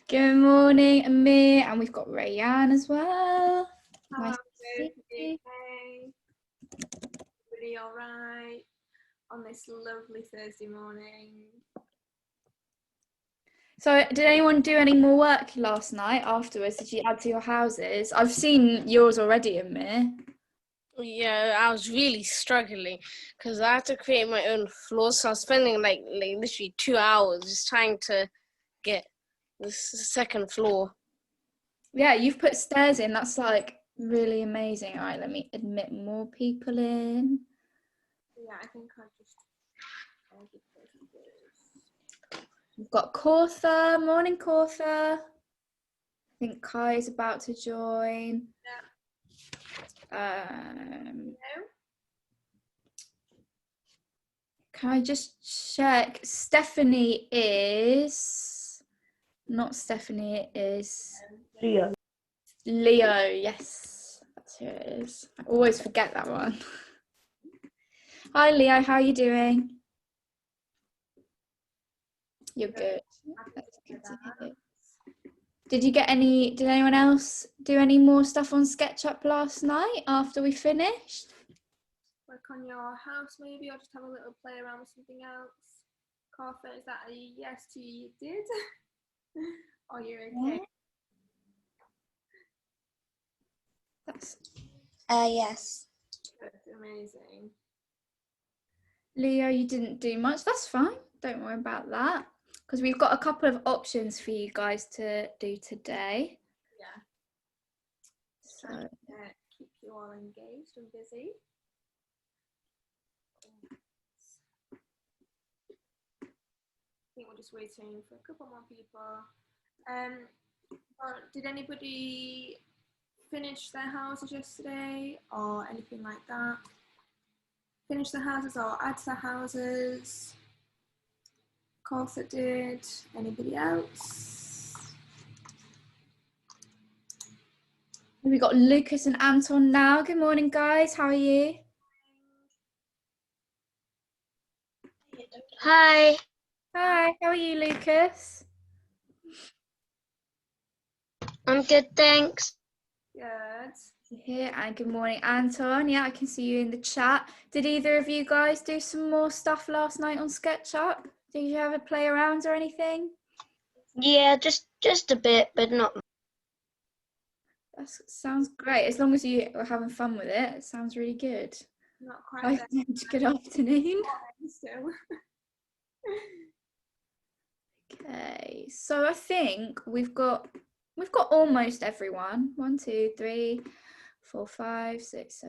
Good morning, Amir, and we've got Rayanne as well. Hello, Nice to see you. okay. Everybody all right on this lovely Thursday morning? So, did anyone do any more work last night afterwards? Did you add to your houses? I've seen yours already, Amir. Yeah, I was really struggling because I had to create my own floors. So I was spending like literally 2 hours just trying to get this second floor. Yeah, you've put stairs in. That's like really amazing. All right, let me admit more people in. Yeah, I think I'll just We've got Cortha. Morning, Cortha. I think Kai is about to join. no. Can I just check? Stephanie is not Stephanie, it is Leo. Leo, yes. That's who it is. I always forget that one. Hi Leo, how are you doing? You're good. That's good to hear. Did anyone else do any more stuff on SketchUp last night after we finished? Work on your house maybe, or just have a little play around with something else. Corfa, is that a yes to you did? Or you're okay? That's Yes. That's amazing. Leo, you didn't do much. That's fine. Don't worry about that. Because we've got a couple of options for you guys to do today. Yeah. So Keep you all engaged and busy. I think we're just waiting for a couple more people. Did anybody finish their houses yesterday or anything like that? Finish the houses or add to the houses? Of course it did. Anybody else? we've got Lucas and Anton now. Good morning, guys. How are you? Hi. Hi, how are you, Lucas? I'm good, thanks. Good. Here, and good morning, Anton. Yeah, I can see you in the chat. Did either of you guys do some more stuff last night on SketchUp? Did you have a play around or anything? Yeah, just a bit, but not. That sounds great. As long as you are having fun with it, it sounds really good. Not quite Hi, there. good afternoon. Still. Okay, so I think we've got almost everyone. 1, 2, 3, 4, 5, 6,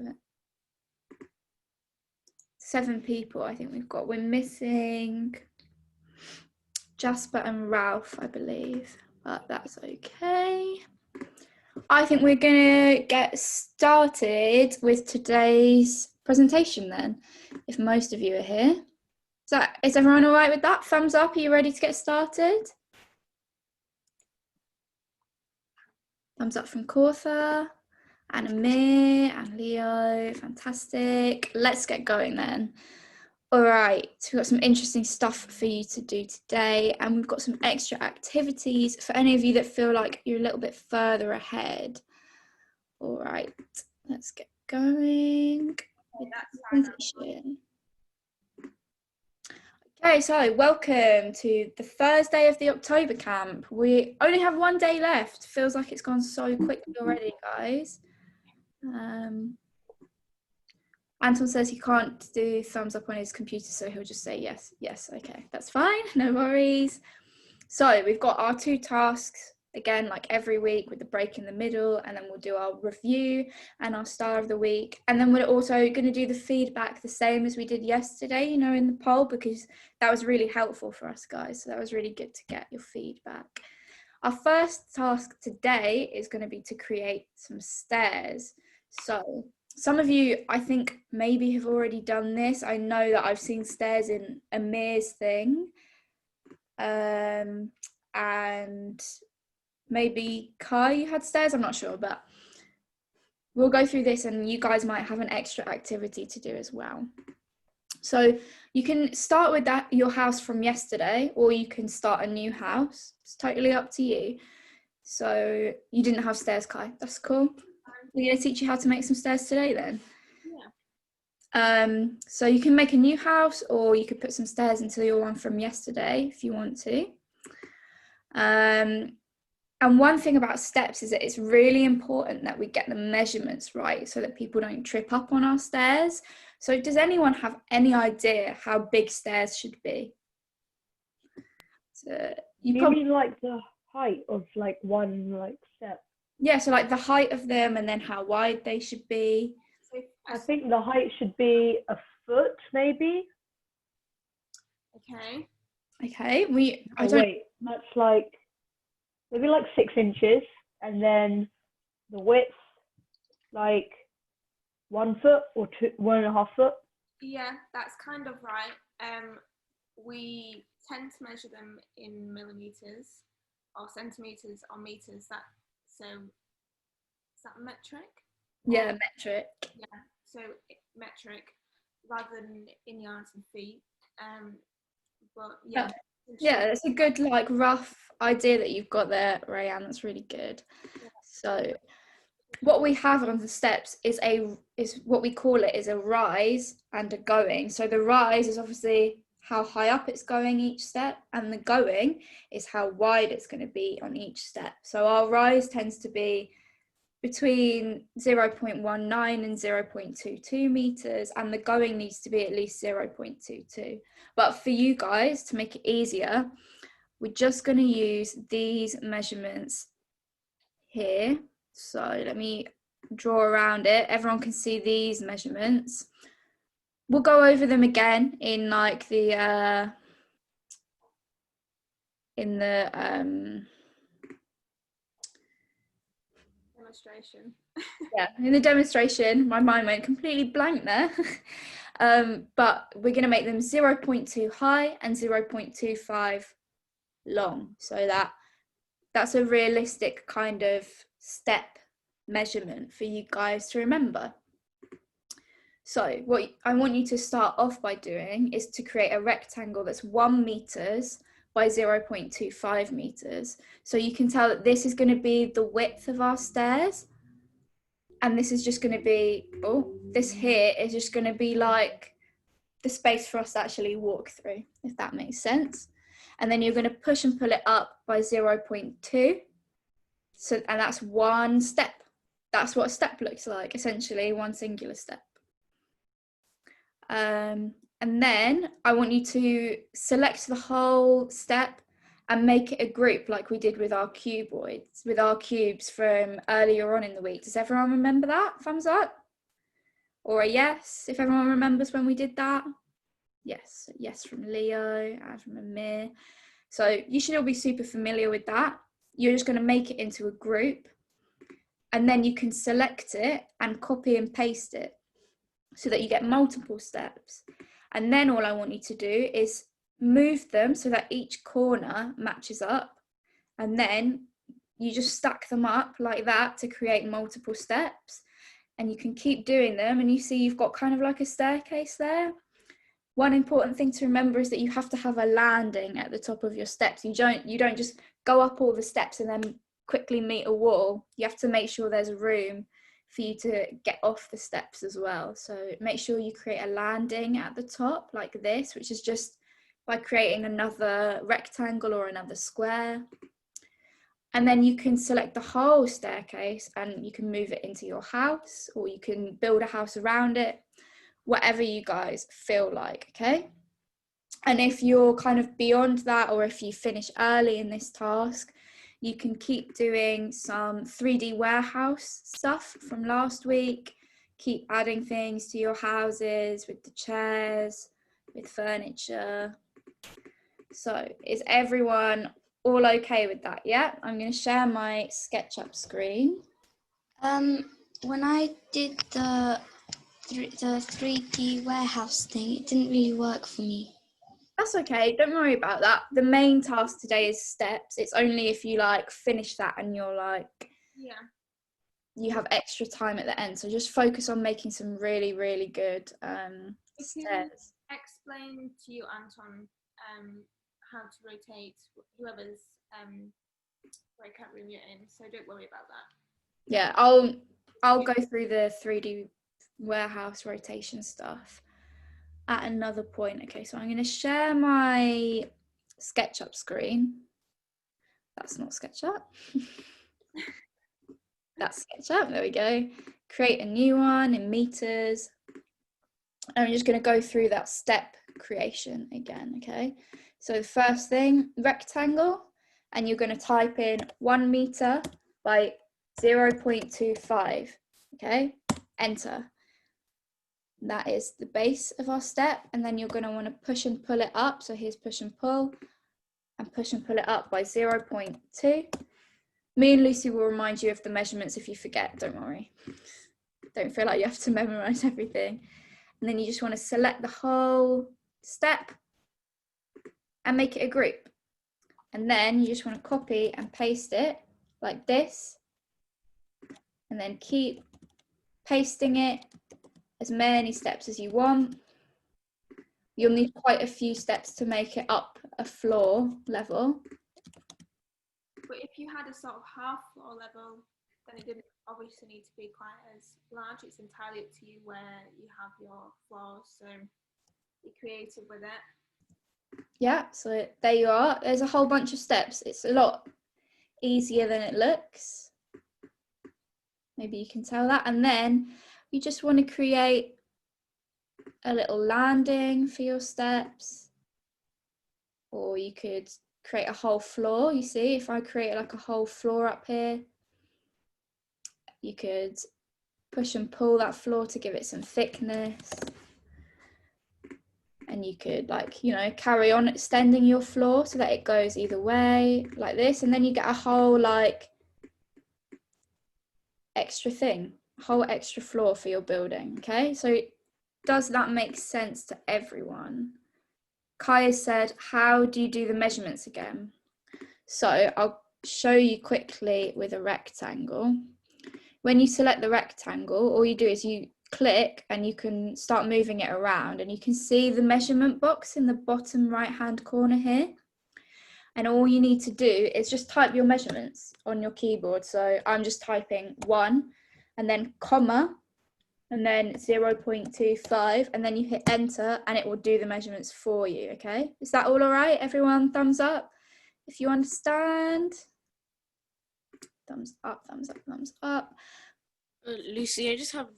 7 people. I think we've got. We're missing Jasper and Ralph, I believe, but that's okay. I think we're gonna get started with today's presentation then, if most of you are here. Is everyone all right with that? Thumbs up, are you ready to get started? Thumbs up from Cortha, and Amir, and Leo, fantastic. Let's get going then. All right, so we've got some interesting stuff for you to do today, and we've got some extra activities for any of you that feel like you're a little bit further ahead. All right, let's get going with the presentation. Okay, so welcome to the Thursday of the October camp. We only have 1 day left. Feels like it's gone so quickly already, guys. Anton says he can't do thumbs up on his computer, so he'll just say yes. Yes, okay, that's fine, no worries. So we've got our 2 tasks, again, like every week with the break in the middle, and then we'll do our review and our star of the week. And then we're also going to do the feedback the same as we did yesterday, you know, in the poll, because that was really helpful for us, guys. So that was really good to get your feedback. Our first task today is going to be to create some stairs. So some of you, I think, maybe have already done this. I know that I've seen stairs in Amir's thing. And maybe Kai, you had stairs, I'm not sure, but we'll go through this and you guys might have an extra activity to do as well. So You can start with your house from yesterday, or you can start a new house. It's totally up to you. So you didn't have stairs, Kai. That's cool. We're going to teach you how to make some stairs today then. Yeah. So you can make a new house, or you could put some stairs into your one from yesterday if you want to. And one thing about steps is that it's really important that we get the measurements right so that people don't trip up on our stairs. So does anyone have any idea how big stairs should be? So you mean like the height of like one like step? Yeah, so like the height of them and then how wide they should be. I think the height should be a foot maybe. Okay. Okay, that's like maybe like 6 inches, and then the width like 1 foot or 1.5 foot. Yeah, that's kind of right. We tend to measure them in millimeters or centimeters or meters. Is that metric? Yeah, metric. Yeah, so metric rather than in yards and feet. But yeah. Yeah, it's a good like rough idea that you've got there, Rayanne. That's really good. Yeah. So what we have on the steps is what we call it is a rise and a going. So the rise is obviously how high up it's going each step, and the going is how wide it's going to be on each step. So our rise tends to be between 0.19 and 0.22 meters, and the going needs to be at least 0.22. But for you guys, to make it easier, we're just going to use these measurements here. So let me draw around it. Everyone can see these measurements. We'll go over them again in like the demonstration. Yeah, in the demonstration, my mind went completely blank there. But we're going to make them 0.2 high and 0.25 long, so that's a realistic kind of step measurement for you guys to remember. So what I want you to start off by doing is to create a rectangle that's 1 meters by 0.25 meters. So you can tell that this is going to be the width of our stairs. And this is just going to be, this here is just going to be like the space for us to actually walk through, if that makes sense. And then you're going to push and pull it up by 0.2. So, and that's one step. That's what a step looks like, essentially, one singular step. And then I want you to select the whole step and make it a group like we did with our cuboids, with our cubes from earlier on in the week. Does everyone remember that? Thumbs up? Or a yes, if everyone remembers when we did that? Yes, yes from Leo and from Amir. So you should all be super familiar with that. You're just going to make it into a group, and then you can select it and copy and paste it so that you get multiple steps. And then all I want you to do is move them so that each corner matches up, and then you just stack them up like that to create multiple steps, and you can keep doing them, and you see you've got kind of like a staircase there. One important thing to remember is that you have to have a landing at the top of your steps. You don't just go up all the steps and then quickly meet a wall. You have to make sure there's room for you to get off the steps as well. So make sure you create a landing at the top like this, which is just by creating another rectangle or another square. And then you can select the whole staircase and you can move it into your house, or you can build a house around it, whatever you guys feel like, okay? And if you're kind of beyond that, or if you finish early in this task, you can keep doing some 3D warehouse stuff from last week, keep adding things to your houses with the chairs, with furniture. So is everyone all okay with that? Yeah, I'm going to share my SketchUp screen. When I did the 3D warehouse thing, it didn't really work for me. That's okay, don't worry about that. The main task today is steps. It's only if you like finish that and you're like, yeah, you have extra time at the end. So just focus on making some really, really good stairs. explain to you, Anton, how to rotate whoever's breakout room you're in, so don't worry about that. Yeah, I'll go through the 3D warehouse rotation stuff at another point. Okay, so I'm going to share my SketchUp screen. That's not SketchUp. That's SketchUp. There we go. Create a new one in meters. I'm just going to go through that step creation again. Okay, so the first thing, rectangle, and you're going to type in 1 meter by 0.25. Okay, enter. That is the base of our step, and then you're going to want to push and pull it up. So here's push and pull it up by 0.2. Me and Lucy will remind you of the measurements if you forget, don't worry. Don't feel like you have to memorize everything. And then you just want to select the whole step and make it a group. And then you just want to copy and paste it like this, and then keep pasting it as many steps as you want. You'll need quite a few steps to make it up a floor level. But if you had a sort of half floor level, then it didn't obviously need to be quite as large. It's entirely up to you where you have your floors, so be creative with it. Yeah, so there you are. There's a whole bunch of steps. It's a lot easier than it looks. Maybe you can tell that. And then you just want to create a little landing for your steps, or you could create a whole floor. You see, if I create like a whole floor up here, you could push and pull that floor to give it some thickness, and you could, like, you know, carry on extending your floor so that it goes either way like this, and then you get a whole like extra thing, a whole extra floor for your building. Okay, so does that make sense to everyone? Kaya said, how do you do the measurements again? So I'll show you quickly with a rectangle. When you select the rectangle, all you do is you click and you can start moving it around, and you can see the measurement box in the bottom right hand corner here. And all you need to do is just type your measurements on your keyboard. So I'm just typing 1 and then comma and then 0.25, and then you hit enter and it will do the measurements for you. Okay, is that all right, everyone? Thumbs up if you understand. Thumbs up, thumbs up, thumbs up. Lucy, I just have,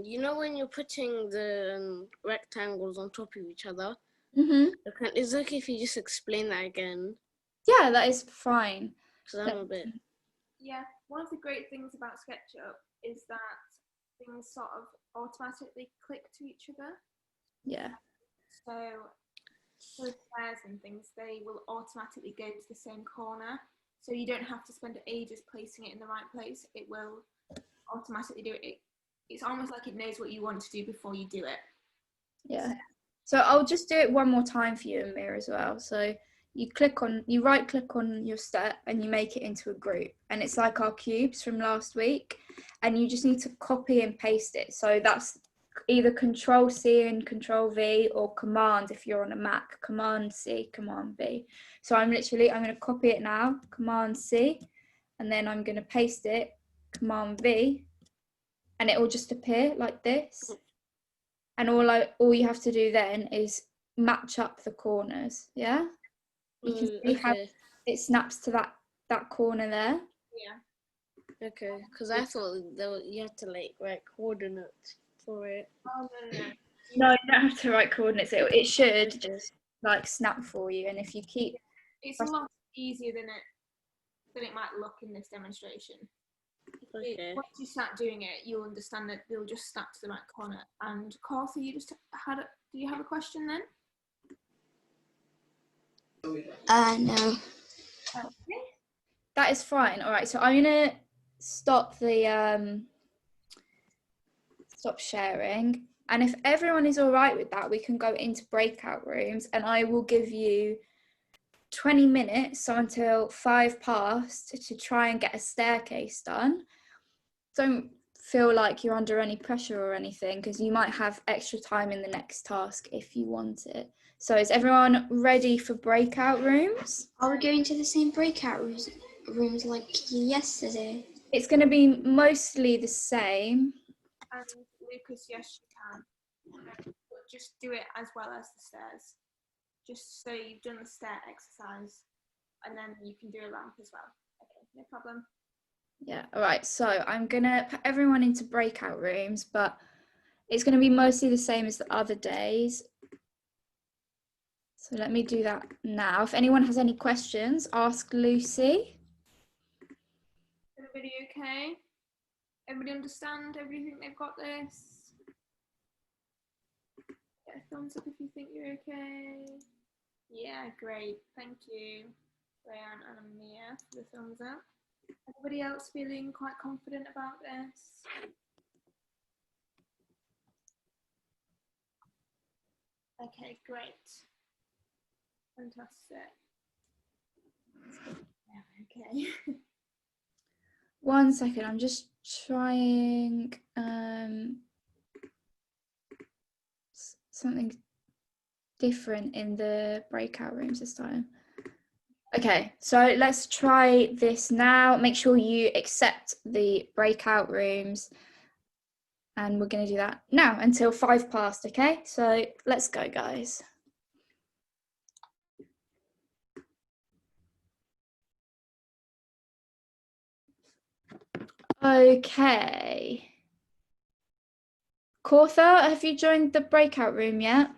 you know, when you're putting the rectangles on top of each other, is it okay if you just explain that again? Yeah, that is fine. Because I'm a bit... Yeah, one of the great things about SketchUp is that things sort of automatically click to each other. Yeah. So squares and things, they will automatically go to the same corner. So you don't have to spend ages placing it in the right place. It will automatically do it. It's almost like it knows what you want to do before you do it. Yeah. So I'll just do it one more time for you, Amir, as well. So you right click on your step and you make it into a group, and it's like our cubes from last week, and you just need to copy and paste it. So that's either Control C and Control V, or Command if you're on a Mac, Command C, Command V. So I'm going to copy it now, Command C, and then I'm going to paste it, Command V, and it will just appear like this. And all you have to do then is match up the corners. Yeah, you can see how it snaps to that corner there. Yeah. Okay, because I thought you had to like write coordinates for it. Oh no. No, you don't have to write coordinates. It should just like snap for you, and if you keep, it's a lot easier than it might look in this demonstration. Okay. Once you start doing it, you'll understand that they'll just snap to the right corner. And Carthy, do you have a question then? No. Okay. that is fine. All right, so I'm gonna stop sharing, and if everyone is all right with that, we can go into breakout rooms, and I will give you 20 minutes, so until 5 past, to try and get a staircase done. Don't feel like you're under any pressure or anything, because you might have extra time in the next task if you want it. So is everyone ready for breakout rooms? Are we going to the same breakout rooms like yesterday? It's going to be mostly the same. And Lucas, yes, you can. But just do it as well as the stairs. Just so you've done the stair exercise, and then you can do a ramp as well. Okay, no problem. Yeah, all right. So I'm going to put everyone into breakout rooms, but it's going to be mostly the same as the other days. So let me do that now. If anyone has any questions, ask Lucy. Everybody okay? Everybody understand everything? They've got this? Get a thumbs up if you think you're okay. Yeah, great. Thank you, Ryan and Mia, for the thumbs up. Everybody else feeling quite confident about this? Okay, great. Fantastic. Yeah, okay. 1 second, I'm just trying something different in the breakout rooms this time. Okay, so let's try this now. Make sure you accept the breakout rooms, and we're going to do that now until 5 past, okay? So let's go, guys. Okay. Cortha, have you joined the breakout room yet?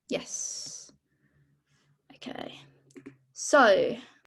Yes. Okay. So